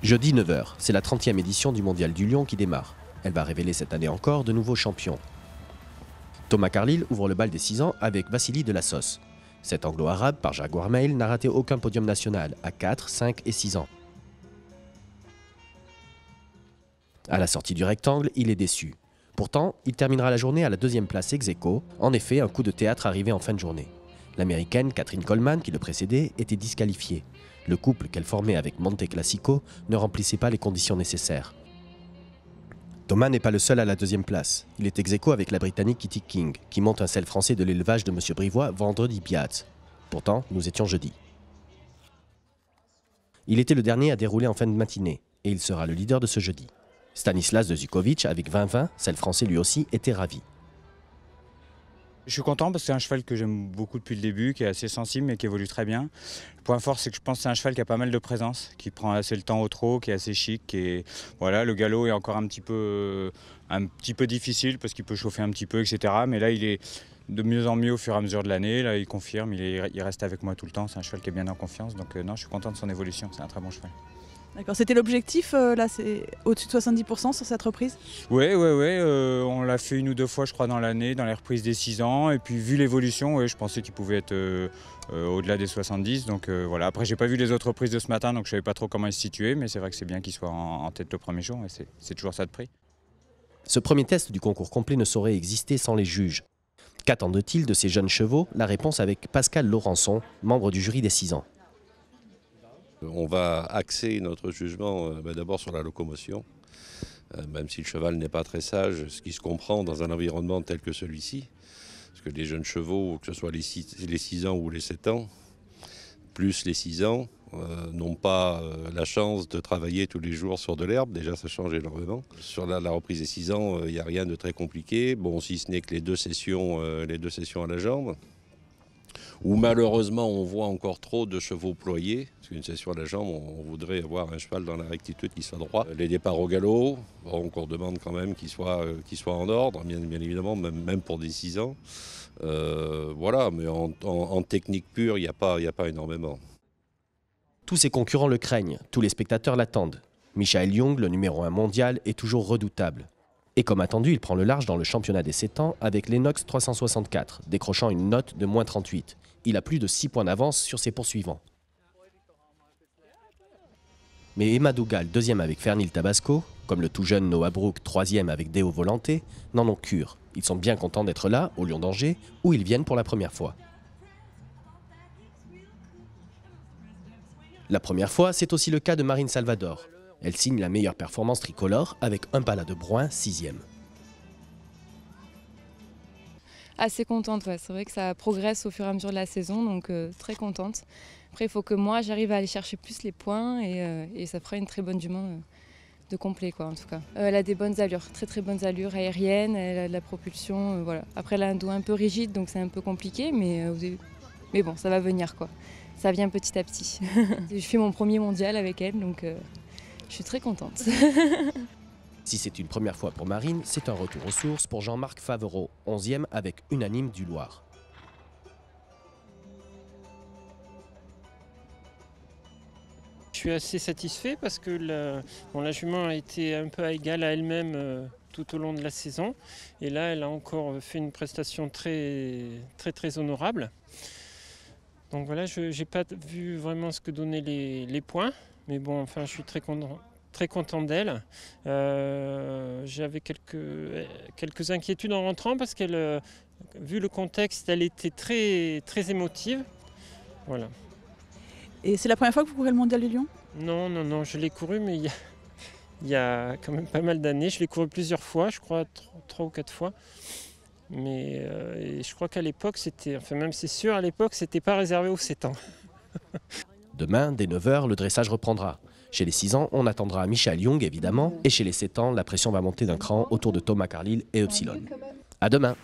Jeudi 9 h, c'est la 30e édition du Mondial du Lion qui démarre. Elle va révéler cette année encore de nouveaux champions. Thomas Carlile ouvre le bal des 6 ans avec Vassili de la Sauce. Cet anglo-arabe par Jaguar Mail n'a raté aucun podium national à 4, 5 et 6 ans. À la sortie du rectangle, il est déçu. Pourtant, il terminera la journée à la 2e place ex aequo. En effet, un coup de théâtre arrivé en fin de journée. L'américaine Catherine Coleman, qui le précédait, était disqualifiée. Le couple qu'elle formait avec Monte Classico ne remplissait pas les conditions nécessaires. Thomas n'est pas le seul à la 2e place. Il est ex aequo avec la Britannique Kitty King, qui monte un sel français de l'élevage de M. Brivois vendredi Piazza. Pourtant, nous étions jeudi. Il était le dernier à dérouler en fin de matinée, et il sera le leader de ce jeudi. Stanislas de Zukovic, avec 20-20, sel français lui aussi, était ravi. Je suis content parce que c'est un cheval que j'aime beaucoup depuis le début, qui est assez sensible mais qui évolue très bien. Le point fort, c'est que je pense que c'est un cheval qui a pas mal de présence, qui prend assez le temps au trot, qui est assez chic. Et voilà, le galop est encore un petit peu difficile parce qu'il peut chauffer un petit peu, etc. Mais là, il est de mieux en mieux au fur et à mesure de l'année. Là, il confirme, il reste avec moi tout le temps. C'est un cheval qui est bien en confiance. Donc non, je suis content de son évolution. C'est un très bon cheval. D'accord, c'était l'objectif, là c'est au-dessus de 70% sur cette reprise? Oui, on l'a fait 1 ou 2 fois je crois dans l'année, dans les reprises des 6 ans. Et puis vu l'évolution, ouais, je pensais qu'il pouvait être au-delà des 70. Donc voilà, après j'ai pas vu les autres reprises de ce matin, donc je savais pas trop comment il se situait. Mais c'est vrai que c'est bien qu'il soit en tête le premier jour, et c'est toujours ça de prix. Ce premier test du concours complet ne saurait exister sans les juges. Qu'attendent-ils de ces jeunes chevaux? La réponse avec Pascal Laurençon, membre du jury des 6 ans. On va axer notre jugement d'abord sur la locomotion, même si le cheval n'est pas très sage, ce qui se comprend dans un environnement tel que celui-ci. Parce que les jeunes chevaux, que ce soit les 6 ans ou les 7 ans, plus les 6 ans, n'ont pas la chance de travailler tous les jours sur de l'herbe. Déjà, ça change énormément. Sur la reprise des 6 ans, il n'y a rien de très compliqué. Bon, si ce n'est que les deux sessions à la jambe, où malheureusement on voit encore trop de chevaux ployés. Parce qu'une session à la jambe, on voudrait avoir un cheval dans la rectitude qui soit droit. Les départs au galop, bon, on demande quand même qu'ils soient en ordre, bien évidemment, même pour des 6 ans. Voilà, mais en technique pure, il n'y a pas énormément. Tous ses concurrents le craignent, tous les spectateurs l'attendent. Michael Young, le numéro 1 mondial, est toujours redoutable. Et comme attendu, il prend le large dans le championnat des 7 ans avec l'Enox 364, décrochant une note de -38. Il a plus de 6 points d'avance sur ses poursuivants. Mais Emma Dougal, 2e avec Fernil Tabasco, comme le tout jeune Noah Brook, 3e avec Deo Volante, n'en ont cure. Ils sont bien contents d'être là, au Lion d'Angers, où ils viennent pour la première fois. La première fois, c'est aussi le cas de Marine Salvador. Elle signe la meilleure performance tricolore avec un pala de Broin, 6e. Assez contente, ouais. C'est vrai que ça progresse au fur et à mesure de la saison, donc très contente. Après, il faut que moi, j'arrive à aller chercher plus les points et ça fera une très bonne jument de complet, quoi, en tout cas. Elle a des bonnes allures, très bonnes allures aériennes, elle a de la propulsion, voilà. Après, elle a un dos un peu rigide, donc c'est un peu compliqué, mais bon, ça va venir, quoi. Ça vient petit à petit. Je fais mon premier mondial avec elle, donc je suis très contente. Si c'est une première fois pour Marine, c'est un retour aux sources pour Jean-Marc Favereau, 11e avec Unanime du Loir. Je suis assez satisfait parce que la jument a été un peu égale à elle-même tout au long de la saison. Et là, elle a encore fait une prestation très honorable. Donc voilà, je n'ai pas vu vraiment ce que donnaient les points. Mais bon, enfin, je suis très content d'elle. J'avais quelques inquiétudes en rentrant parce qu'elle, vu le contexte, elle était très émotive. Voilà. Et c'est la première fois que vous courez le Mondial du Lion? Non, je l'ai couru, mais il y a quand même pas mal d'années. Je l'ai couru plusieurs fois, je crois 3 ou 4 fois. Mais je crois qu'à l'époque, même c'est sûr, à l'époque, c'était pas réservé aux 7 ans. Demain, dès 9 h, le dressage reprendra. Chez les 6 ans, on attendra Michael Young, évidemment. Et chez les 7 ans, la pression va monter d'un cran autour de Thomas Carlile et Epsilon. À demain!